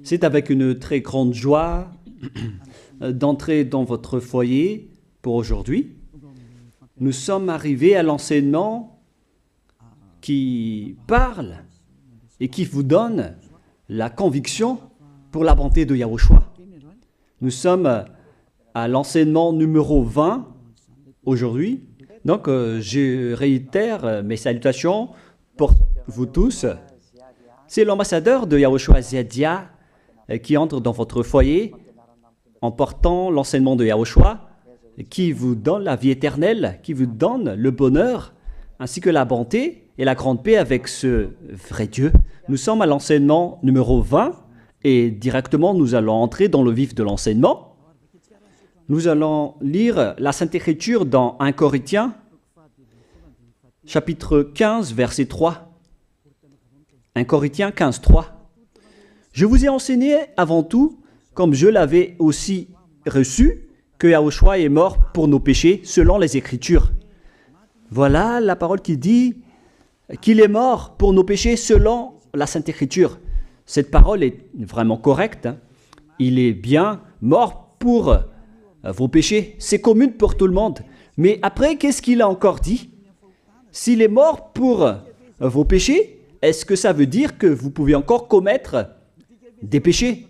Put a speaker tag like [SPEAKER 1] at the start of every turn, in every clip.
[SPEAKER 1] C'est avec une très grande joie d'entrer dans votre foyer pour aujourd'hui. Nous sommes arrivés à l'enseignement qui parle et qui vous donne la conviction pour la bonté de Yahushua. Nous sommes à l'enseignement numéro 20 aujourd'hui. Donc, je réitère mes salutations pour vous tous. C'est l'ambassadeur de Yahushua Ziadia qui entre dans votre foyer en portant l'enseignement de Yahushua qui vous donne la vie éternelle, qui vous donne le bonheur ainsi que la bonté et la grande paix avec ce vrai Dieu. Nous sommes à l'enseignement numéro 20 et directement nous allons entrer dans le vif de l'enseignement. Nous allons lire la Sainte Écriture dans 1 Corinthiens, chapitre 15, verset 3. 1 Corinthiens 15, 3. Je vous ai enseigné avant tout, comme je l'avais aussi reçu, que Yahushua est mort pour nos péchés selon les Écritures. Voilà la parole qui dit qu'il est mort pour nos péchés selon la Sainte Écriture. Cette parole est vraiment correcte. Il est bien mort pour vos péchés. C'est commun pour tout le monde. Mais après, qu'est-ce qu'il a encore dit? S'il est mort pour vos péchés, est-ce que ça veut dire que vous pouvez encore commettre des péchés?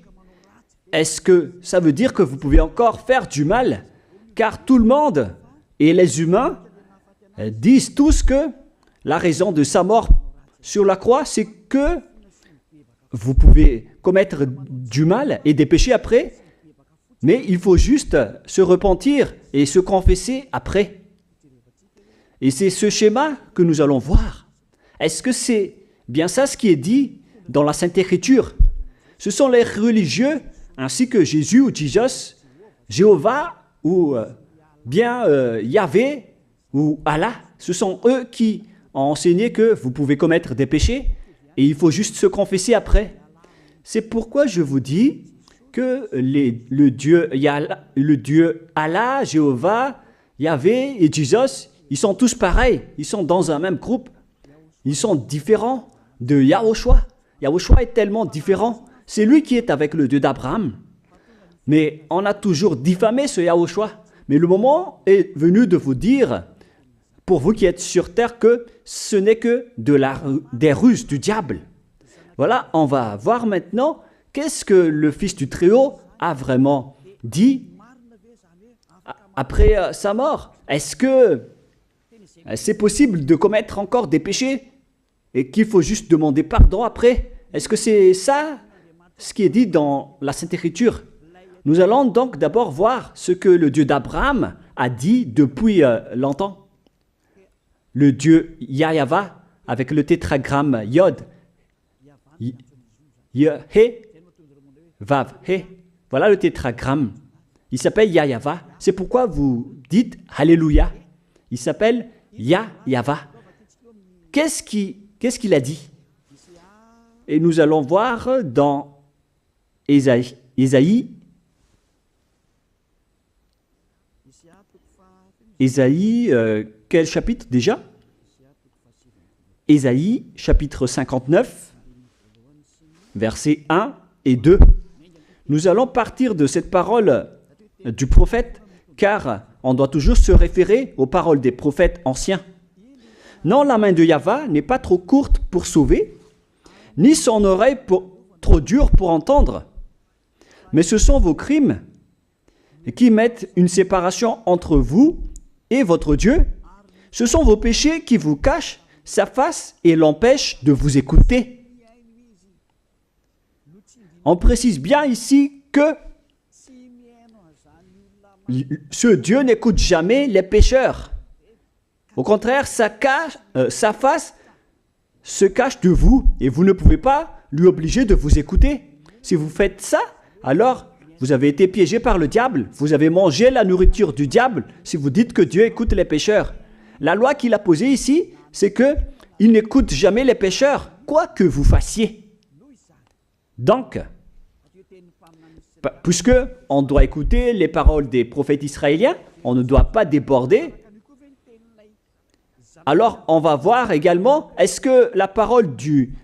[SPEAKER 1] Est-ce que ça veut dire que vous pouvez encore faire du mal? Car tout le monde et les humains disent tous que la raison de sa mort sur la croix, c'est que vous pouvez commettre du mal et des péchés après, mais il faut juste se repentir et se confesser après. Et c'est ce schéma que nous allons voir. Est-ce que c'est bien ça ce qui est dit dans la Sainte Écriture? Ce sont les religieux, ainsi que Jésus ou Jesus, Jéhovah ou bien Yahvé ou Allah. Ce sont eux qui ont enseigné que vous pouvez commettre des péchés et il faut juste se confesser après. C'est pourquoi je vous dis que le Dieu Allah, Jéhovah, Yahvé et Jesus, ils sont tous pareils. Ils sont dans un même groupe. Ils sont différents de Yahushua. Yahushua est tellement différent. C'est lui qui est avec le Dieu d'Abraham. Mais on a toujours diffamé ce Yahushua. Mais le moment est venu de vous dire, pour vous qui êtes sur terre, que ce n'est que des ruses du diable. Voilà, on va voir maintenant qu'est-ce que le Fils du Très-Haut a vraiment dit après sa mort. Est-ce que c'est possible de commettre encore des péchés et qu'il faut juste demander pardon après? Est-ce que c'est ça ce qui est dit dans la Sainte Écriture? Nous allons donc d'abord voir ce que le Dieu d'Abraham a dit depuis longtemps. Le Dieu Yahva avec le tétragramme Yod, He, Vav, He. Voilà le tétragramme. Il s'appelle Yahva. C'est pourquoi vous dites Alléluia. Il s'appelle Yahva. Qu'est-ce qu'il a dit? Et nous allons voir dans Ésaïe, quel chapitre déjà? Ésaïe, chapitre 59, versets 1 et 2. Nous allons partir de cette parole du prophète, car on doit toujours se référer aux paroles des prophètes anciens. Non, la main de Yahva n'est pas trop courte pour sauver, ni son oreille trop dure pour entendre. Mais ce sont vos crimes qui mettent une séparation entre vous et votre Dieu. Ce sont vos péchés qui vous cachent sa face et l'empêchent de vous écouter. On précise bien ici que ce Dieu n'écoute jamais les pécheurs. Au contraire, sa face se cache de vous et vous ne pouvez pas lui obliger de vous écouter. Si vous faites ça, alors vous avez été piégé par le diable. Vous avez mangé la nourriture du diable si vous dites que Dieu écoute les pécheurs. La loi qu'il a posée ici, c'est qu'il n'écoute jamais les pécheurs, quoi que vous fassiez. Donc, puisque on doit écouter les paroles des prophètes israéliens, on ne doit pas déborder. Alors, on va voir également, est-ce que la parole du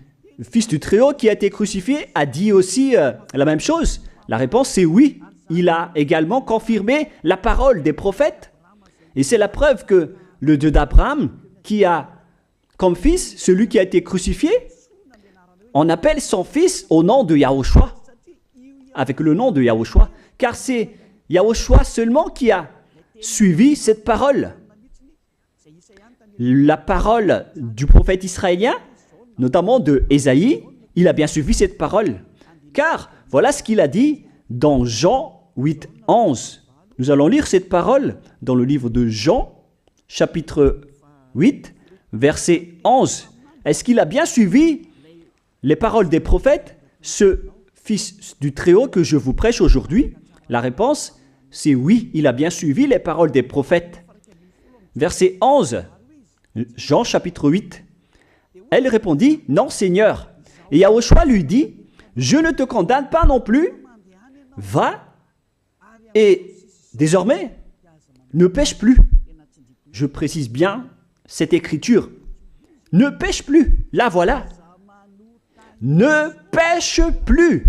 [SPEAKER 1] Fils du Très-Haut qui a été crucifié a dit aussi la même chose? La réponse c'est oui. Il a également confirmé la parole des prophètes. Et c'est la preuve que le Dieu d'Abraham, qui a comme fils celui qui a été crucifié, on appelle son fils au nom de Yahushua, avec le nom de Yahushua, car c'est Yahushua seulement qui a suivi cette parole. La parole du prophète israélien, notamment de Ésaïe, il a bien suivi cette parole. Car voilà ce qu'il a dit dans Jean 8, 11. Nous allons lire cette parole dans le livre de Jean, chapitre 8, verset 11. Est-ce qu'il a bien suivi les paroles des prophètes, ce Fils du Très-Haut que je vous prêche aujourd'hui? La réponse, c'est oui, il a bien suivi les paroles des prophètes. Verset 11, Jean chapitre 8. Elle répondit, non Seigneur. Et Yahushua lui dit, je ne te condamne pas non plus, va et désormais ne pêche plus. Je précise bien cette écriture. Ne pêche plus, là voilà. Ne pêche plus.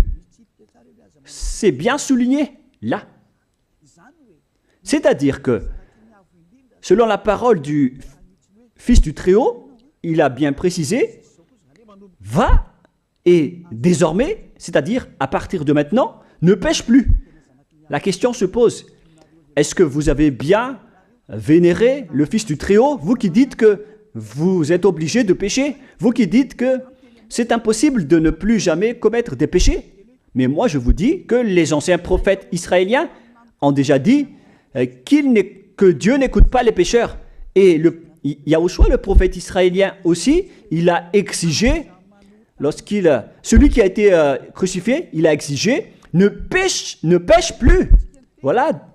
[SPEAKER 1] C'est bien souligné, là. C'est-à-dire que, selon la parole du Fils du Très-Haut, il a bien précisé, va et désormais, c'est-à-dire à partir de maintenant, ne pêche plus. La question se pose, est-ce que vous avez bien vénéré le Fils du Très-Haut, vous qui dites que vous êtes obligé de pécher, vous qui dites que c'est impossible de ne plus jamais commettre des péchés? Mais moi je vous dis que les anciens prophètes israéliens ont déjà dit que Dieu n'écoute pas les pécheurs. Et Yahushua, le prophète israélien aussi, il a exigé, celui qui a été crucifié, il a exigé, ne pêche plus. Voilà,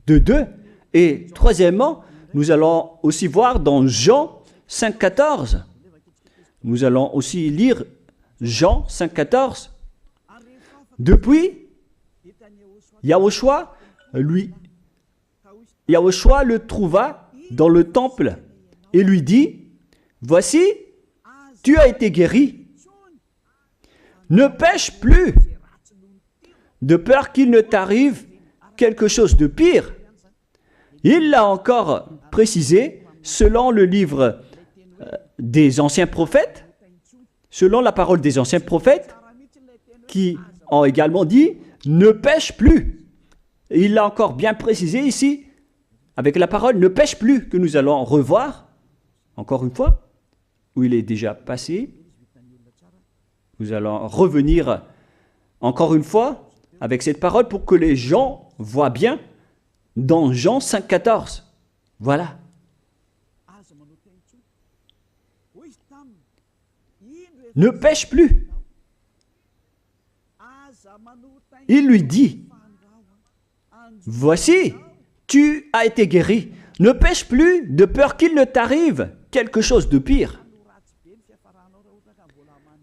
[SPEAKER 1] de deux. Et troisièmement, nous allons aussi voir dans Jean 5,14. Nous allons aussi lire Jean 5,14. Depuis, Yahushua le trouva dans le temple et lui dit, voici, tu as été guéri. Ne pêche plus, de peur qu'il ne t'arrive quelque chose de pire. Il l'a encore précisé selon le livre des anciens prophètes, selon la parole des anciens prophètes, qui ont également dit « ne pêche plus ». Il l'a encore bien précisé ici, avec la parole « ne pêche plus » que nous allons revoir, encore une fois, où il est déjà passé. Nous allons revenir encore une fois avec cette parole pour que les gens voient bien dans Jean 5,14. Voilà. Ne pêche plus. Il lui dit, voici, tu as été guéri. Ne pêche plus de peur qu'il ne t'arrive quelque chose de pire.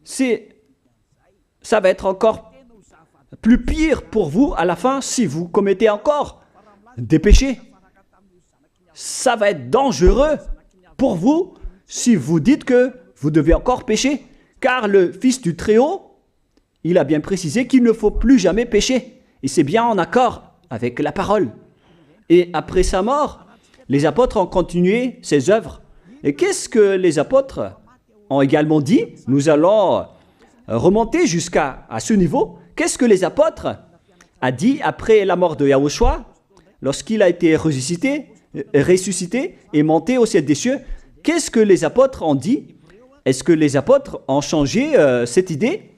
[SPEAKER 1] Ça va être encore plus pire pour vous à la fin si vous commettez encore des péchés. Ça va être dangereux pour vous si vous dites que vous devez encore pécher. Car le Fils du Très-Haut, il a bien précisé qu'il ne faut plus jamais pécher. Et c'est bien en accord avec la parole. Et après sa mort, les apôtres ont continué ses œuvres. Et qu'est-ce que les apôtres ont également dit? Nous allons remonter jusqu'à ce niveau. Qu'est-ce que les apôtres ont dit après la mort de Yahushua, lorsqu'il a été ressuscité et monté au ciel des cieux? Qu'est-ce que les apôtres ont dit? Est-ce que les apôtres ont changé cette idée?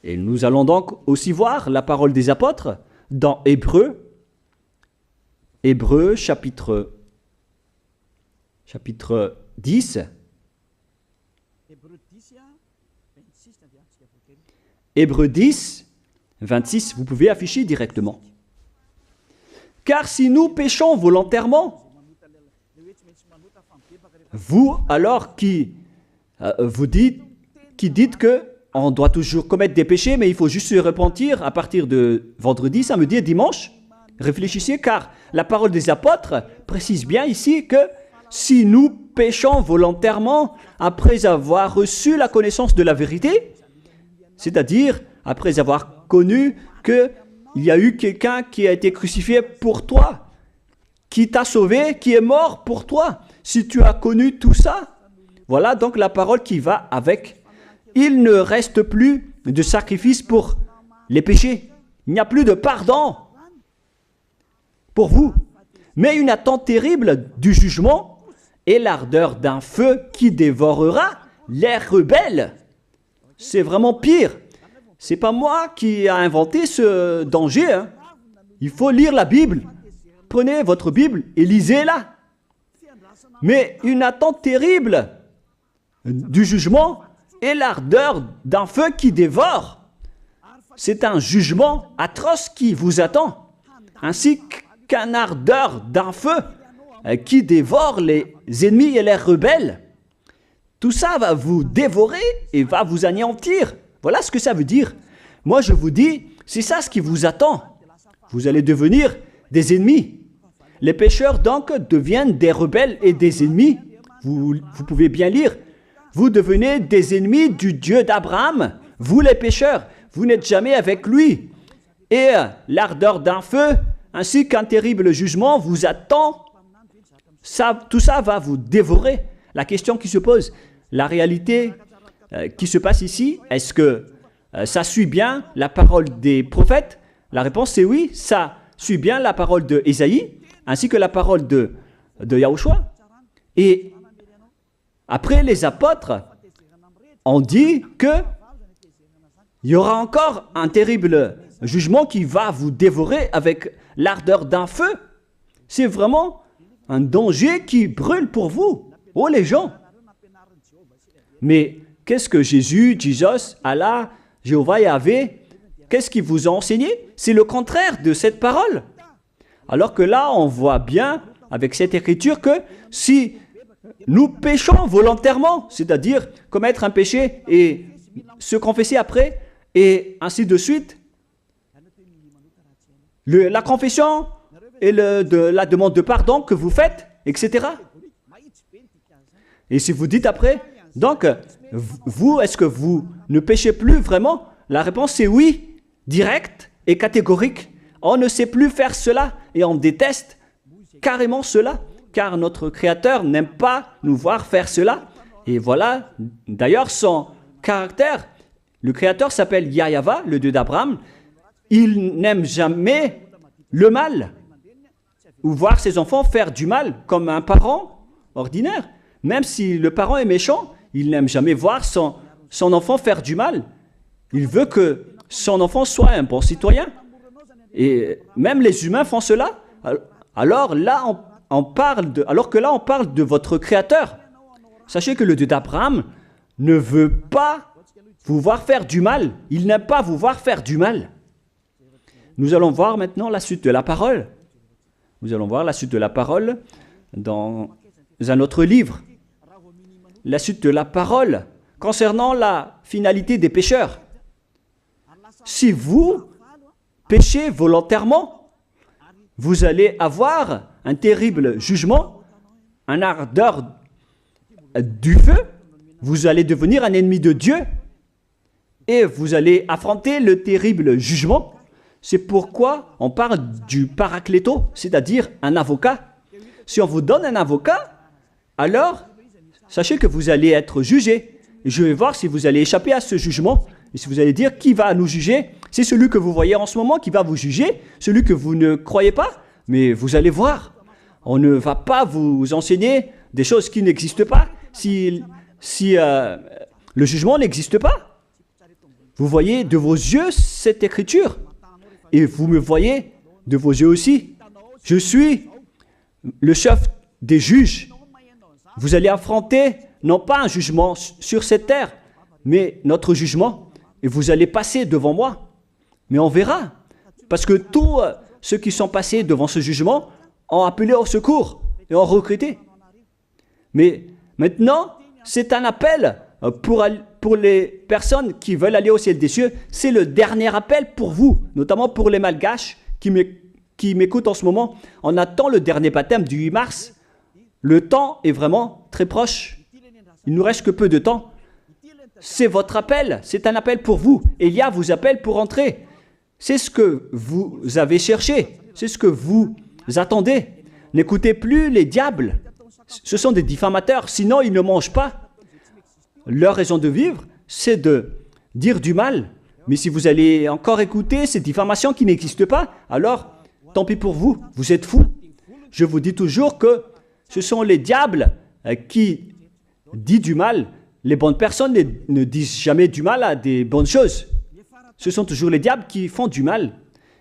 [SPEAKER 1] Et nous allons donc aussi voir la parole des apôtres dans Hébreux chapitre 10. Hébreux 10, 26, vous pouvez afficher directement. Car si nous péchons volontairement, vous alors qui dites que on doit toujours commettre des péchés, mais il faut juste se repentir à partir de vendredi, samedi et dimanche. Réfléchissez, car la parole des apôtres précise bien ici que si nous péchons volontairement après avoir reçu la connaissance de la vérité, C'est-à-dire, après avoir connu qu'il y a eu quelqu'un qui a été crucifié pour toi, qui t'a sauvé, qui est mort pour toi. Si tu as connu tout ça, voilà donc la parole qui va avec. Il ne reste plus de sacrifice pour les péchés. Il n'y a plus de pardon pour vous, mais une attente terrible du jugement et l'ardeur d'un feu qui dévorera les rebelles. C'est vraiment pire. C'est pas moi qui ai inventé ce danger. Hein. Il faut lire la Bible. Prenez votre Bible et lisez-la. Mais une attente terrible du jugement et l'ardeur d'un feu qui dévore. C'est un jugement atroce qui vous attend, ainsi qu'un ardeur d'un feu qui dévore les ennemis et les rebelles. Tout ça va vous dévorer et va vous anéantir. Voilà ce que ça veut dire. Moi, je vous dis, c'est ça ce qui vous attend. Vous allez devenir des ennemis. Les pécheurs, donc, deviennent des rebelles et des ennemis. Vous pouvez bien lire. Vous devenez des ennemis du Dieu d'Abraham. Vous, les pécheurs, vous n'êtes jamais avec lui. Et l'ardeur d'un feu, ainsi qu'un terrible jugement, vous attend. Tout ça va vous dévorer. La question qui se pose, la réalité qui se passe ici, est-ce que ça suit bien la parole des prophètes? La réponse c'est oui, ça suit bien la parole de Ésaïe, ainsi que la parole de Yahushua. Et après, les apôtres ont dit qu'il y aura encore un terrible jugement qui va vous dévorer avec l'ardeur d'un feu. C'est vraiment un danger qui brûle pour vous. Oh les gens! Mais qu'est-ce que Jésus, Allah, Jéhovah Yahvé, qu'est-ce qu'il vous a enseigné? C'est le contraire de cette parole. Alors que là, on voit bien avec cette écriture que si nous péchons volontairement, c'est-à-dire commettre un péché et se confesser après, et ainsi de suite, la confession et la demande de pardon que vous faites, etc. Et si vous dites après, donc, vous, est-ce que vous ne péchez plus vraiment? La réponse c'est oui, directe et catégorique. On ne sait plus faire cela et on déteste carrément cela, car notre Créateur n'aime pas nous voir faire cela. Et voilà, d'ailleurs, son caractère, le Créateur s'appelle Yahva, le Dieu d'Abraham. Il n'aime jamais le mal, ou voir ses enfants faire du mal, comme un parent ordinaire. Même si le parent est méchant, il n'aime jamais voir son enfant faire du mal. Il veut que son enfant soit un bon citoyen. Et même les humains font cela. Alors que là, on parle de votre Créateur. Sachez que le Dieu d'Abraham ne veut pas vous voir faire du mal. Il n'aime pas vous voir faire du mal. Nous allons voir maintenant la suite de la parole. Nous allons voir la suite de la parole dans un autre livre. La suite de la parole concernant la finalité des pécheurs. Si vous péchez volontairement, vous allez avoir un terrible jugement, un ardeur du feu, vous allez devenir un ennemi de Dieu et vous allez affronter le terrible jugement. C'est pourquoi on parle du paracléto, c'est-à-dire un avocat. Si on vous donne un avocat, alors sachez que vous allez être jugé. Je vais voir si vous allez échapper à ce jugement. Et si vous allez dire qui va nous juger, c'est celui que vous voyez en ce moment qui va vous juger, celui que vous ne croyez pas. Mais vous allez voir, on ne va pas vous enseigner des choses qui n'existent pas si le jugement n'existe pas. Vous voyez de vos yeux cette écriture et vous me voyez de vos yeux aussi. Je suis le chef des juges. Vous allez affronter non pas un jugement sur cette terre, mais notre jugement. Et vous allez passer devant moi. Mais on verra. Parce que tous ceux qui sont passés devant ce jugement ont appelé au secours et ont recruté. Mais maintenant, c'est un appel pour les personnes qui veulent aller au ciel des cieux. C'est le dernier appel pour vous, notamment pour les Malgaches qui m'écoutent en ce moment. On attend le dernier baptême du 8 mars. Le temps est vraiment très proche. Il nous reste que peu de temps. c'est votre appel, c'est un appel pour vous. Élia vous appelle pour entrer. C'est ce que vous avez cherché, c'est ce que vous attendez. N'écoutez plus les diables, ce sont des diffamateurs, sinon ils ne mangent pas. Leur raison de vivre, c'est de dire du mal. Mais si vous allez encore écouter ces diffamations qui n'existent pas, alors tant pis pour vous, vous êtes fous. Je vous dis toujours que ce sont les diables qui disent du mal. Les bonnes personnes ne disent jamais du mal à des bonnes choses. Ce sont toujours les diables qui font du mal.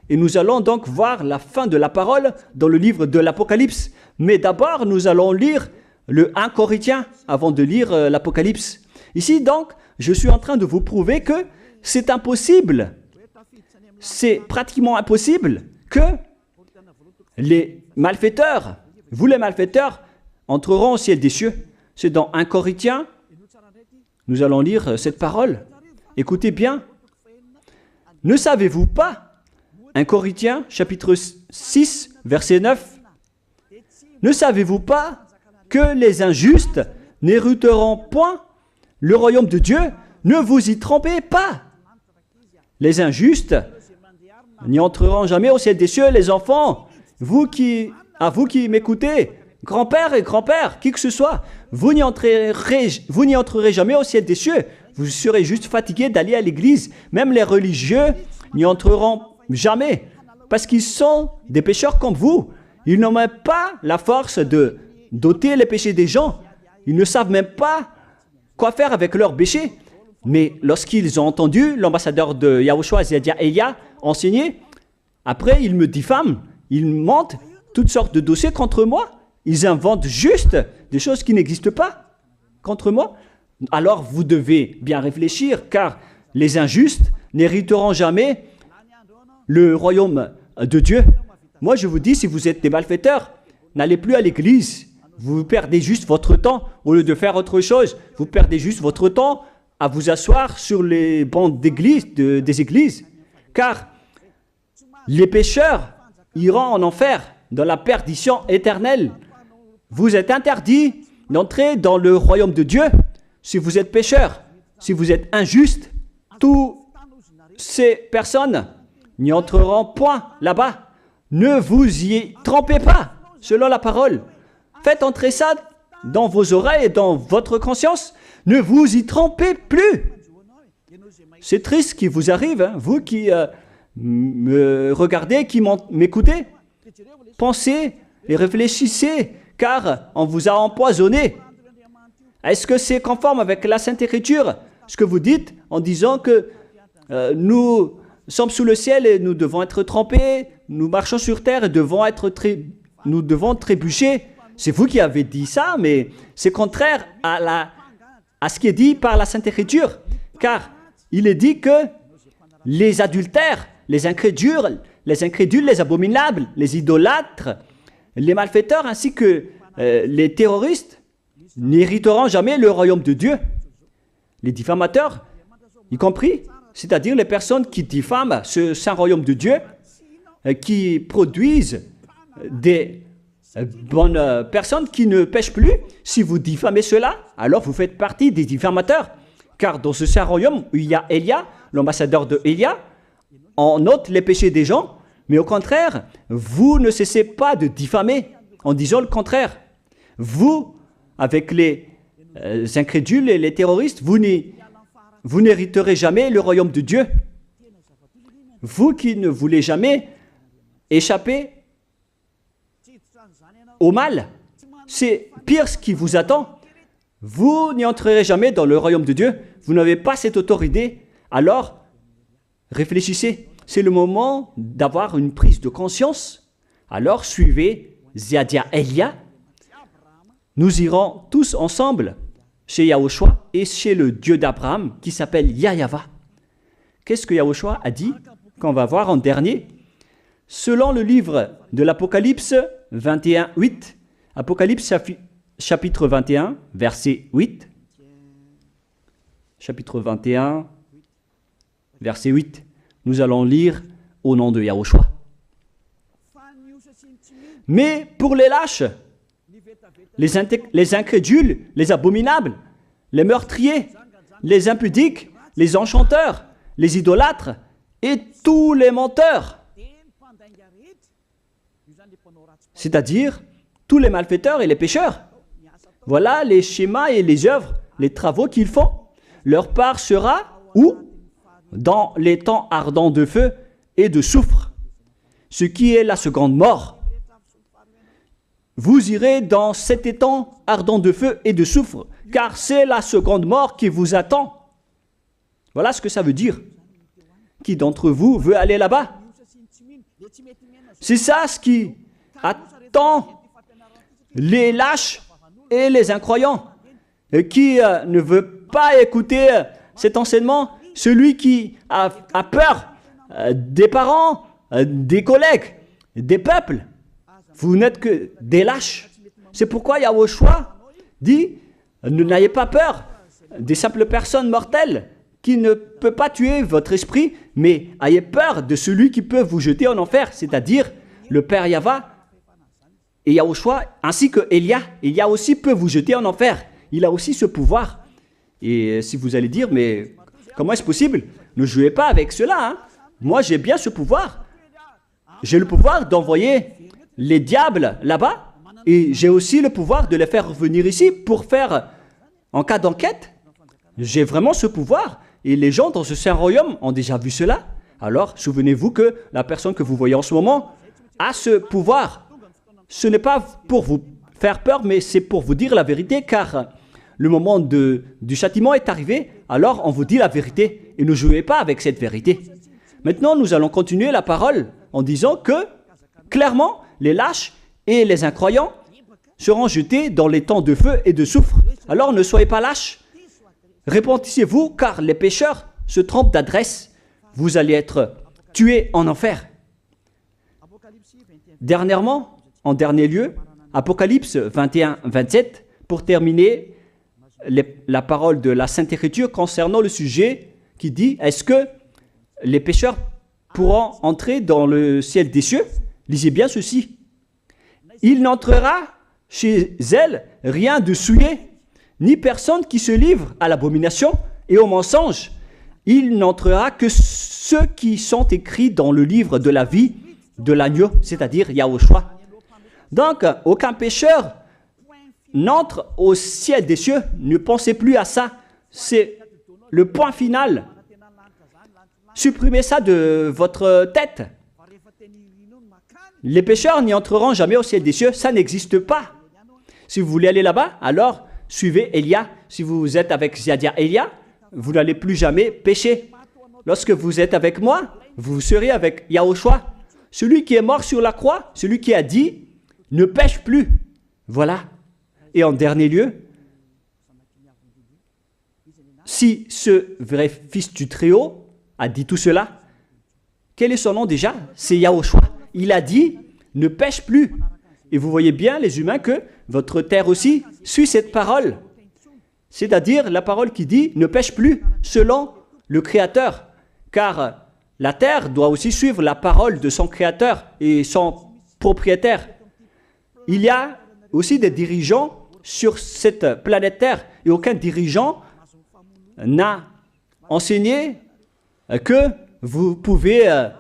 [SPEAKER 1] Et nous allons donc voir la fin de la parole dans le livre de l'Apocalypse. Mais d'abord, nous allons lire le 1 Corinthiens avant de lire l'Apocalypse. Ici, donc, je suis en train de vous prouver que c'est impossible. C'est pratiquement impossible que les malfaiteurs, vous les malfaiteurs, entreront au ciel des cieux. C'est dans 1 Corinthiens, nous allons lire cette parole. Écoutez bien. Ne savez-vous pas, 1 Corinthiens, chapitre 6, verset 9, ne savez-vous pas que les injustes n'hériteront point le royaume de Dieu? Ne vous y trompez pas. Les injustes n'y entreront jamais au ciel des cieux. Les enfants, vous qui m'écoutez, grand-père et grand-père, qui que ce soit, vous n'y entrerez jamais au ciel des cieux. Vous serez juste fatigués d'aller à l'église. Même les religieux n'y entreront jamais parce qu'ils sont des pécheurs comme vous. Ils n'ont même pas la force de d'ôter les péchés des gens. Ils ne savent même pas quoi faire avec leurs péchés. Mais lorsqu'ils ont entendu l'ambassadeur de Yahushua, c'est-à-dire Elia, enseigner, après ils me diffament, ils montent toutes sortes de dossiers contre moi. Ils inventent juste des choses qui n'existent pas contre moi. Alors vous devez bien réfléchir, car les injustes n'hériteront jamais le royaume de Dieu. Moi je vous dis, si vous êtes des malfaiteurs, n'allez plus à l'église. Vous perdez juste votre temps. Au lieu de faire autre chose, vous perdez juste votre temps à vous asseoir sur les bancs d'église, des églises. Car les pécheurs iront en enfer, dans la perdition éternelle. Vous êtes interdit d'entrer dans le royaume de Dieu si vous êtes pécheur, si vous êtes injuste. Toutes ces personnes n'y entreront point là-bas. Ne vous y trompez pas, selon la parole. Faites entrer ça dans vos oreilles et dans votre conscience. Ne vous y trompez plus. C'est triste ce qui vous arrive, hein, vous qui me regardez, qui m'écoutez. Pensez et réfléchissez, car on vous a empoisonné. Est-ce que c'est conforme avec la Sainte Écriture, ce que vous dites en disant que nous sommes sous le ciel et nous devons être trempés, nous marchons sur terre et nous devons trébucher? C'est vous qui avez dit ça, mais c'est contraire à ce qui est dit par la Sainte Écriture, car il est dit que les adultères, les incrédules, les abominables, les idolâtres, les malfaiteurs ainsi que les terroristes n'hériteront jamais le royaume de Dieu. Les diffamateurs, y compris, c'est-à-dire les personnes qui diffament ce saint royaume de Dieu, qui produisent des bonnes personnes qui ne pêchent plus. Si vous diffamez cela, alors vous faites partie des diffamateurs. Car dans ce saint royaume où il y a Elia, l'ambassadeur de Elia, on ôte les péchés des gens, mais au contraire, vous ne cessez pas de diffamer en disant le contraire. Vous, avec les incrédules et les terroristes, vous n'hériterez jamais le royaume de Dieu. Vous qui ne voulez jamais échapper au mal, c'est pire ce qui vous attend. Vous n'y entrerez jamais dans le royaume de Dieu. Vous n'avez pas cette autorité. Alors, réfléchissez. C'est le moment d'avoir une prise de conscience. Alors, suivez Ziadia Elia. Nous irons tous ensemble chez Yahushua et chez le Dieu d'Abraham qui s'appelle Yahava. Qu'est-ce que Yahushua a dit qu'on va voir en dernier? Selon le livre de l'Apocalypse 21, 8, Apocalypse chapitre 21, verset 8, chapitre 21, verset 8, nous allons lire au nom de Yahushua. Mais pour les lâches, les incrédules, les abominables, les meurtriers, les impudiques, les enchanteurs, les idolâtres et tous les menteurs. C'est-à-dire tous les malfaiteurs et les pécheurs. Voilà les schémas et les œuvres, les travaux qu'ils font. Leur part sera où? Dans les temps ardents de feu et de soufre, ce qui est la seconde mort. Vous irez dans cet étang ardent de feu et de soufre, car c'est la seconde mort qui vous attend. Voilà ce que ça veut dire. Qui d'entre vous veut aller là-bas? C'est ça ce qui attend les lâches et les incroyants. Et qui ne veut pas écouter cet enseignement? Celui qui a peur des parents, des collègues, des peuples. Vous n'êtes que des lâches. C'est pourquoi Yahushua dit, n'ayez pas peur des simples personnes mortelles qui ne peut pas tuer votre esprit, mais ayez peur de celui qui peut vous jeter en enfer, c'est-à-dire le Père Yahva et Yahushua, ainsi que Elia. Elia aussi peut vous jeter en enfer. Il a aussi ce pouvoir. Et si vous allez dire, mais comment est-ce possible? Ne jouez pas avec cela. Hein. Moi, j'ai bien ce pouvoir. J'ai le pouvoir d'envoyer les diables là-bas, et j'ai aussi le pouvoir de les faire revenir ici pour faire, en cas d'enquête, j'ai vraiment ce pouvoir, et les gens dans ce saint royaume ont déjà vu cela. Alors, souvenez-vous que la personne que vous voyez en ce moment a ce pouvoir. Ce n'est pas pour vous faire peur, mais c'est pour vous dire la vérité, car le moment du châtiment est arrivé, alors on vous dit la vérité, et ne jouez pas avec cette vérité. Maintenant, nous allons continuer la parole en disant que, clairement, les lâches et les incroyants seront jetés dans les temps de feu et de soufre. Alors ne soyez pas lâches. Répentissez-vous, car les pécheurs se trompent d'adresse. Vous allez être tués en enfer. Dernièrement, en dernier lieu, Apocalypse 21-27, pour terminer la parole de la Sainte Écriture concernant le sujet qui dit, est-ce que les pécheurs pourront entrer dans le ciel des cieux? Lisez bien ceci. Il n'entrera chez elle rien de souillé, ni personne qui se livre à l'abomination et au mensonge. Il n'entrera que ceux qui sont écrits dans le livre de la vie de l'agneau, c'est-à-dire Yahushua. Donc, aucun pécheur n'entre au ciel des cieux. Ne pensez plus à ça. C'est le point final. Supprimez ça de votre tête. Les pécheurs n'y entreront jamais au ciel des cieux, ça n'existe pas. Si vous voulez aller là-bas, alors suivez Elia. Si vous êtes avec Ziadia Elia, vous n'allez plus jamais pécher. Lorsque vous êtes avec moi, vous serez avec Yahushua. Celui qui est mort sur la croix, celui qui a dit, ne pêche plus. Voilà. Et en dernier lieu, si ce vrai fils du Très-Haut a dit tout cela, quel est son nom déjà? C'est Yahushua. Il a dit, ne pêche plus. Et vous voyez bien, les humains, que votre terre aussi suit cette parole. C'est-à-dire la parole qui dit, ne pêche plus, selon le Créateur. Car la terre doit aussi suivre la parole de son Créateur et son propriétaire. Il y a aussi des dirigeants sur cette planète Terre. Et aucun dirigeant n'a enseigné que vous pouvez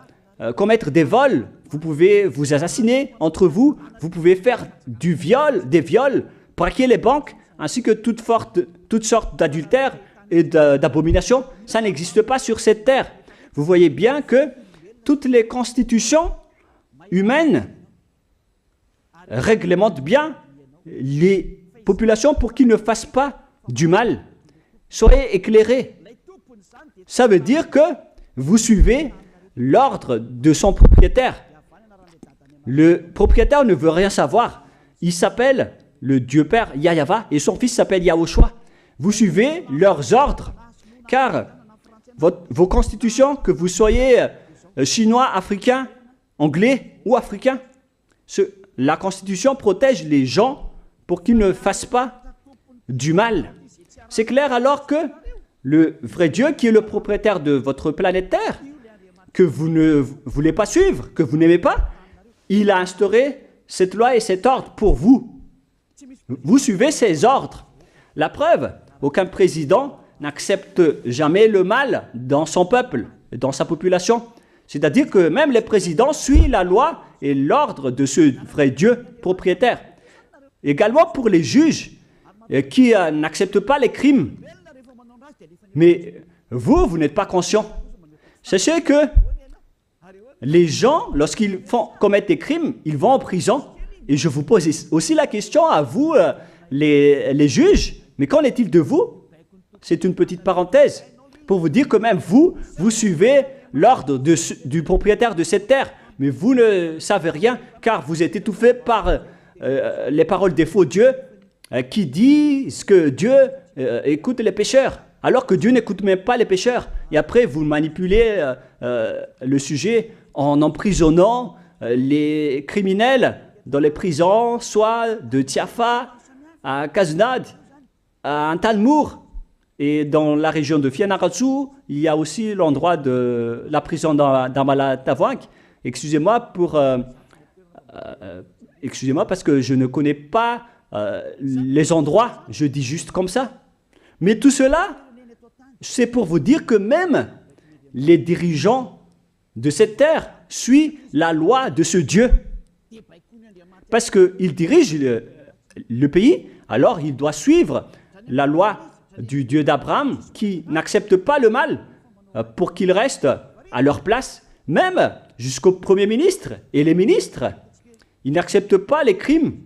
[SPEAKER 1] commettre des vols, vous pouvez vous assassiner entre vous, vous pouvez faire des viols, braquer les banques, ainsi que toutes sortes d'adultères et d'abominations. Ça n'existe pas sur cette terre. Vous voyez bien que toutes les constitutions humaines réglementent bien les populations pour qu'ils ne fassent pas du mal. Soyez éclairés. Ça veut dire que vous suivez l'ordre de son propriétaire. Le propriétaire ne veut rien savoir. Il s'appelle le Dieu Père Yahva et son fils s'appelle Yahushua. Vous suivez leurs ordres, car vos constitutions, que vous soyez chinois, africain, anglais ou africain, la constitution protège les gens pour qu'ils ne fassent pas du mal. C'est clair alors que le vrai Dieu, qui est le propriétaire de votre planète Terre, que vous ne voulez pas suivre, que vous n'aimez pas, il a instauré cette loi et cet ordre pour vous. Vous suivez ces ordres. La preuve, aucun président n'accepte jamais le mal dans son peuple, dans sa population. C'est-à-dire que même les présidents suivent la loi et l'ordre de ce vrai Dieu propriétaire. Également pour les juges qui n'acceptent pas les crimes. Mais vous n'êtes pas conscient. Sachez que les gens, lorsqu'ils commettent des crimes, ils vont en prison. Et je vous pose aussi la question à vous, les juges, mais qu'en est-il de vous? C'est une petite parenthèse pour vous dire que même vous suivez l'ordre du propriétaire de cette terre, mais vous ne savez rien car vous êtes étouffé par les paroles des faux dieux qui disent que Dieu écoute les pécheurs, alors que Dieu n'écoute même pas les pécheurs. Et après, vous manipulez le sujet en emprisonnant les criminels dans les prisons, soit de Tiafa à Kaznad, à Antalmour. Et dans la région de Fianarantsoa, il y a aussi l'endroit de la prison d'Amala-Tavoink. Excusez-moi parce que je ne connais pas les endroits, je dis juste comme ça. Mais tout cela, c'est pour vous dire que même les dirigeants de cette terre suivent la loi de ce Dieu. Parce qu'il dirige le pays, alors il doit suivre la loi du Dieu d'Abraham qui n'accepte pas le mal pour qu'ils restent à leur place, même jusqu'au Premier ministre et les ministres. Ils n'acceptent pas les crimes.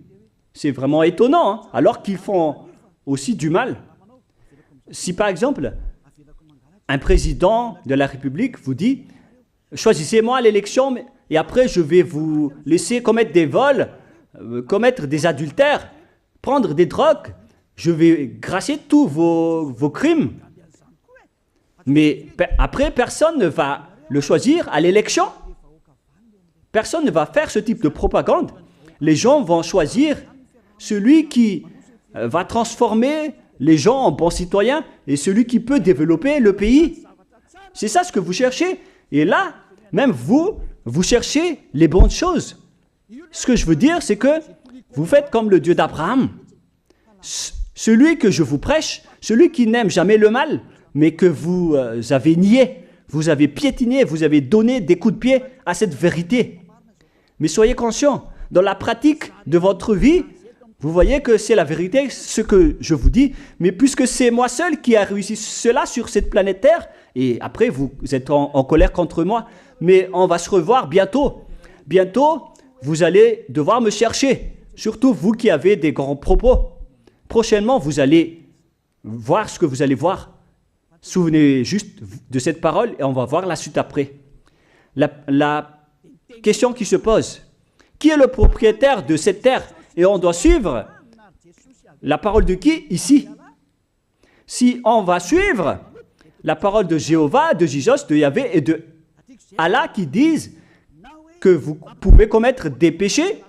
[SPEAKER 1] C'est vraiment étonnant, hein, alors qu'ils font aussi du mal. Si par exemple, un président de la République vous dit « Choisissez-moi à l'élection et après je vais vous laisser commettre des vols, commettre des adultères, prendre des drogues, je vais gracier tous vos crimes. » Mais après, personne ne va le choisir à l'élection. Personne ne va faire ce type de propagande. Les gens vont choisir celui qui va transformer les gens en bons citoyens et celui qui peut développer le pays. C'est ça ce que vous cherchez. Et là, même vous cherchez les bonnes choses. Ce que je veux dire, c'est que vous faites comme le Dieu d'Abraham. Celui que je vous prêche, celui qui n'aime jamais le mal, mais que vous avez nié, vous avez piétiné, vous avez donné des coups de pied à cette vérité. Mais soyez conscients, dans la pratique de votre vie, vous voyez que c'est la vérité, ce que je vous dis, mais puisque c'est moi seul qui a réussi cela sur cette planète Terre, et après vous êtes en colère contre moi, mais on va se revoir bientôt. Bientôt, vous allez devoir me chercher, surtout vous qui avez des grands propos. Prochainement, vous allez voir ce que vous allez voir. Souvenez juste de cette parole et on va voir la suite après. La question qui se pose, qui est le propriétaire de cette terre? Et on doit suivre la parole de qui ici? Si on va suivre la parole de Jéhovah, de Jésus, de Yahvé et de Allah qui disent que vous pouvez commettre des péchés,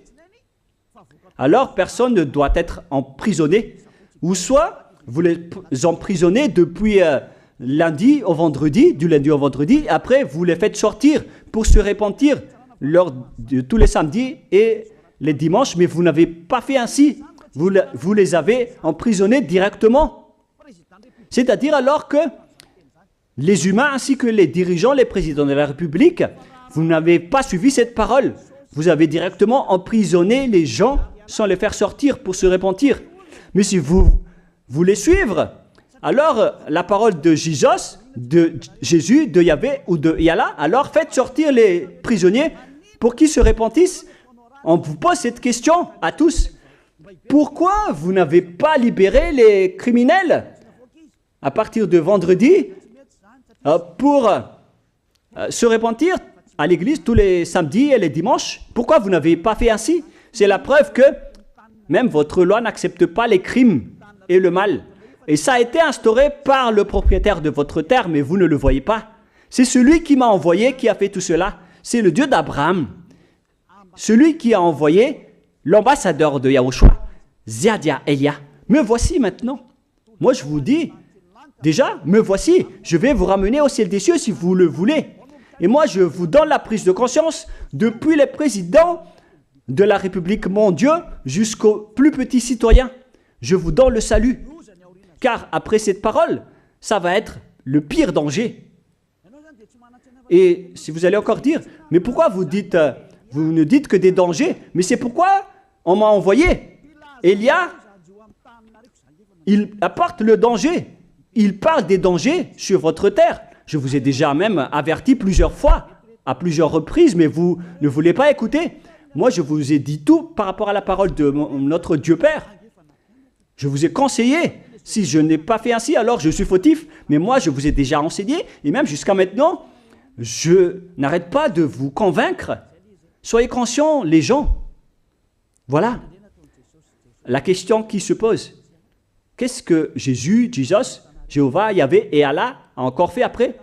[SPEAKER 1] alors personne ne doit être emprisonné. Ou soit vous les emprisonnez depuis lundi au vendredi, du lundi au vendredi, après vous les faites sortir pour se repentir lors de tous les samedis et les dimanches, mais vous n'avez pas fait ainsi. Vous les avez emprisonnés directement. C'est-à-dire alors que les humains ainsi que les dirigeants, les présidents de la République, vous n'avez pas suivi cette parole. Vous avez directement emprisonné les gens sans les faire sortir pour se repentir. Mais si vous voulez suivre, alors la parole de Jésus, de Yahvé ou de Yallah, alors faites sortir les prisonniers pour qu'ils se repentissent. On vous pose cette question à tous. Pourquoi vous n'avez pas libéré les criminels à partir de vendredi pour se repentir à l'église tous les samedis et les dimanches? Pourquoi vous n'avez pas fait ainsi? C'est la preuve que même votre loi n'accepte pas les crimes et le mal. Et ça a été instauré par le propriétaire de votre terre, mais vous ne le voyez pas. C'est celui qui m'a envoyé qui a fait tout cela. C'est le Dieu d'Abraham. Celui qui a envoyé l'ambassadeur de Yahushua, Ziadia Elia. Me voici maintenant. Moi je vous dis, déjà, me voici. Je vais vous ramener au ciel des cieux si vous le voulez. Et moi je vous donne la prise de conscience depuis les présidents de la République, mon Dieu, jusqu'aux plus petits citoyens. Je vous donne le salut. Car après cette parole, ça va être le pire danger. Et si vous allez encore dire, mais pourquoi vous ne dites que des dangers? Mais c'est pourquoi on m'a envoyé. Élia, il apporte le danger. Il parle des dangers sur votre terre. Je vous ai déjà même averti plusieurs fois, à plusieurs reprises, mais vous ne voulez pas écouter. Moi, je vous ai dit tout par rapport à la parole de notre Dieu Père. Je vous ai conseillé. Si je n'ai pas fait ainsi, alors je suis fautif. Mais moi, je vous ai déjà enseigné. Et même jusqu'à maintenant, je n'arrête pas de vous convaincre. Soyez conscients, les gens. Voilà. La question qui se pose. Qu'est-ce que Jésus, Jéhovah, Yahvé et Allah a encore fait après?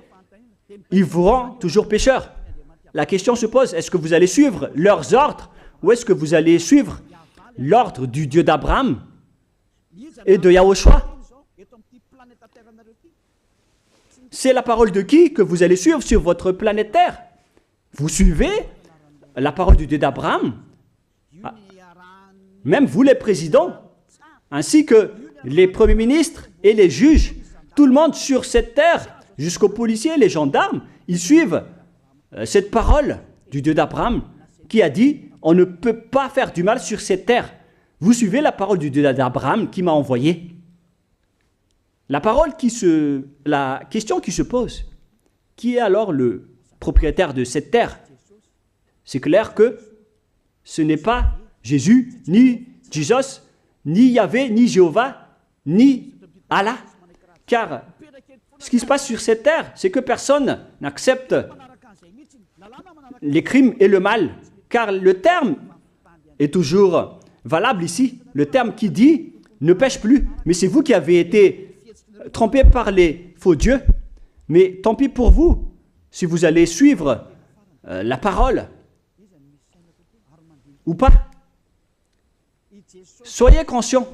[SPEAKER 1] Il vous rend toujours pécheur. La question se pose, est-ce que vous allez suivre leurs ordres ou est-ce que vous allez suivre l'ordre du Dieu d'Abraham et de Yahushua? C'est la parole de qui que vous allez suivre sur votre planète Terre? Vous suivez la parole du Dieu d'Abraham? Même vous les présidents, ainsi que les premiers ministres et les juges, tout le monde sur cette terre, jusqu'aux policiers, les gendarmes, ils suivent cette parole du Dieu d'Abraham qui a dit, on ne peut pas faire du mal sur cette terre. Vous suivez la parole du Dieu d'Abraham qui m'a envoyé. La question qui se pose, qui est alors le propriétaire de cette terre? C'est clair que ce n'est pas Jésus, ni Jesus, ni Yahvé, ni Jéhovah, ni Allah. Car ce qui se passe sur cette terre, c'est que personne n'accepte les crimes et le mal. Car le terme est toujours valable ici. Le terme qui dit ne pêche plus. Mais c'est vous qui avez été trompés par les faux dieux. Mais tant pis pour vous, si vous allez suivre la parole ou pas. Soyez conscients.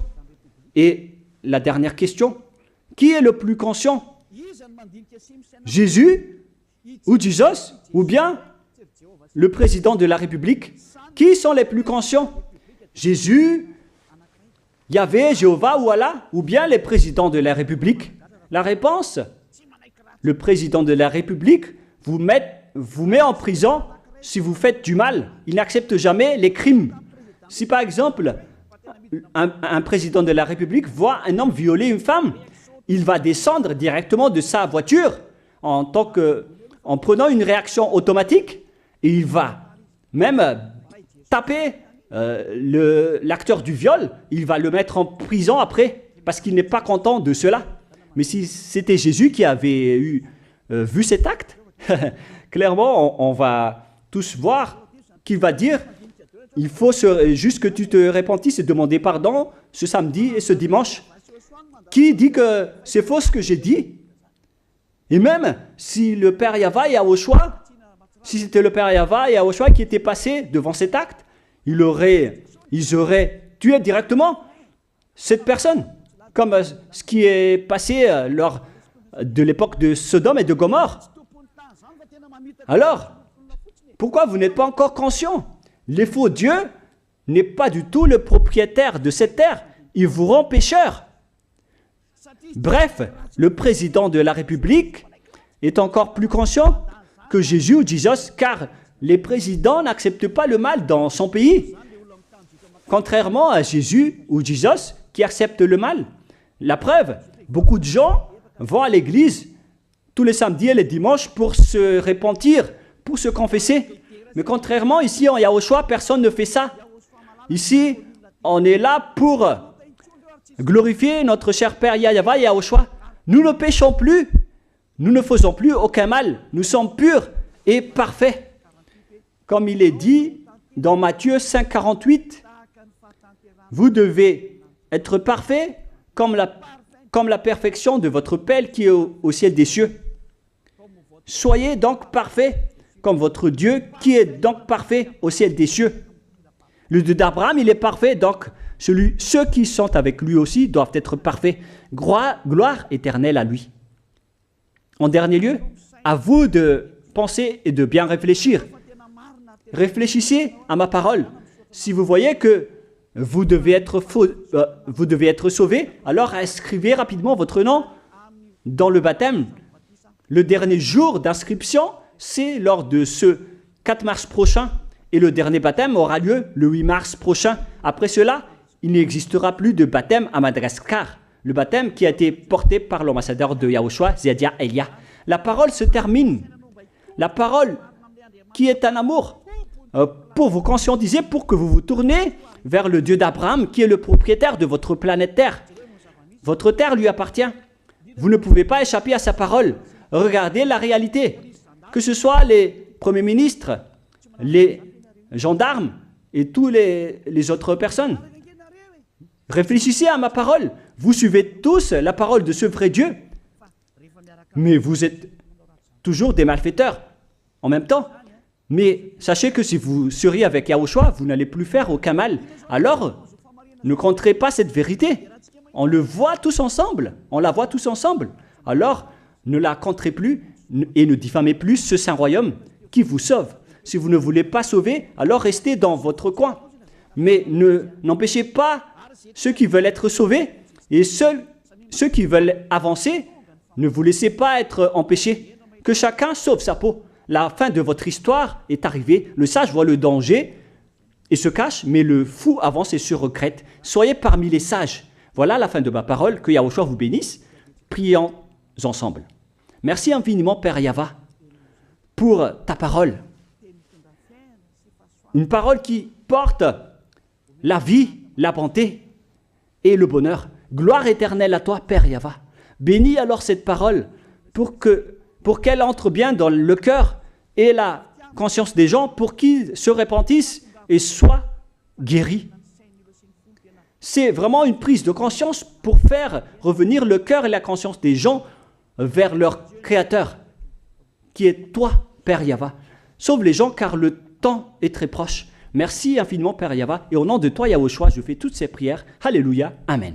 [SPEAKER 1] Et la dernière question, qui est le plus conscient? Jésus ou Jesus ou bien le président de la République? Qui sont les plus conscients? Jésus, Yahvé, Jéhovah ou Allah ou bien les présidents de la République? La réponse, le président de la République vous met en prison si vous faites du mal. Il n'accepte jamais les crimes. Si par exemple, un président de la République voit un homme violer une femme, il va descendre directement de sa voiture en prenant une réaction automatique et il va même taper l'acteur du viol, il va le mettre en prison après parce qu'il n'est pas content de cela. Mais si c'était Jésus qui avait vu cet acte, clairement on va tous voir qu'il va dire il faut juste que tu te repentisses et demander pardon ce samedi et ce dimanche. Qui dit que c'est faux ce que j'ai dit? Et même si le Père Yahvé et Yahushua, si c'était le Père Yahvé et Yahushua qui étaient passés devant cet acte, ils auraient tué directement cette personne, comme ce qui est passé lors de l'époque de Sodome et de Gomorrhe. Alors, pourquoi vous n'êtes pas encore conscient? Les faux dieux n'est pas du tout le propriétaire de cette terre. Il vous rend pécheur. Bref, le président de la République est encore plus conscient que Jésus ou Jesus, car les présidents n'acceptent pas le mal dans son pays. Contrairement à Jésus ou Jesus qui acceptent le mal. La preuve, beaucoup de gens vont à l'église tous les samedis et les dimanches pour se repentir, pour se confesser. Mais contrairement, ici en Yahushua, personne ne fait ça. Ici, on est là pour glorifier notre cher Père Yahvé et Yahushua. Nous ne péchons plus, nous ne faisons plus aucun mal. Nous sommes purs et parfaits. Comme il est dit dans Matthieu 5, 48, vous devez être parfaits comme la perfection de votre Père qui est au ciel des cieux. Soyez donc parfaits comme votre Dieu qui est donc parfait au ciel des cieux. Le Dieu d'Abraham, il est parfait, donc ceux qui sont avec lui aussi doivent être parfaits. Gloire éternelle à lui. En dernier lieu, à vous de penser et de bien réfléchir. Réfléchissez à ma parole. Si vous voyez que vous devez être sauvés, alors inscrivez rapidement votre nom dans le baptême, le dernier jour d'inscription, c'est lors de ce 4 mars prochain. Et le dernier baptême aura lieu le 8 mars prochain. Après cela, il n'existera plus de baptême à Madagascar. Le baptême qui a été porté par l'ambassadeur de Yahushua, Zedia Elia. La parole se termine. La parole qui est un amour pour vous conscientiser, pour que vous vous tournez vers le Dieu d'Abraham qui est le propriétaire de votre planète Terre. Votre terre lui appartient. Vous ne pouvez pas échapper à sa parole. Regardez la réalité. Que ce soit les premiers ministres, les gendarmes et toutes les autres personnes. Réfléchissez à ma parole. Vous suivez tous la parole de ce vrai Dieu. Mais vous êtes toujours des malfaiteurs en même temps. Mais sachez que si vous seriez avec Yahushua, vous n'allez plus faire aucun mal. Alors, ne compterez pas cette vérité. On le voit tous ensemble. On la voit tous ensemble. Alors, ne la compterez plus et ne diffamez plus ce saint royaume qui vous sauve. Si vous ne voulez pas sauver, alors restez dans votre coin. Mais n'empêchez pas ceux qui veulent être sauvés et ceux qui veulent avancer, ne vous laissez pas être empêchés. Que chacun sauve sa peau. La fin de votre histoire est arrivée. Le sage voit le danger et se cache, mais le fou avance et se regrette. Soyez parmi les sages. Voilà la fin de ma parole. Que Yahushua vous bénisse. Prions ensemble. Merci infiniment, Père Yahva, pour ta parole. Une parole qui porte la vie, la bonté et le bonheur. Gloire éternelle à toi, Père Yahva. Bénis alors cette parole pour qu'elle entre bien dans le cœur et la conscience des gens pour qu'ils se repentissent et soient guéris. C'est vraiment une prise de conscience pour faire revenir le cœur et la conscience des gens vers leur Créateur, qui est toi, Père Yahva. Sauve les gens car le temps est très proche. Merci infiniment, Père Yahva. Et au nom de toi, Yahushua, je fais toutes ces prières. Alléluia. Amen.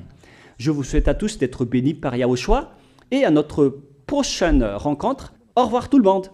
[SPEAKER 1] Je vous souhaite à tous d'être bénis par Yahushua et à notre prochaine rencontre. Au revoir tout le monde.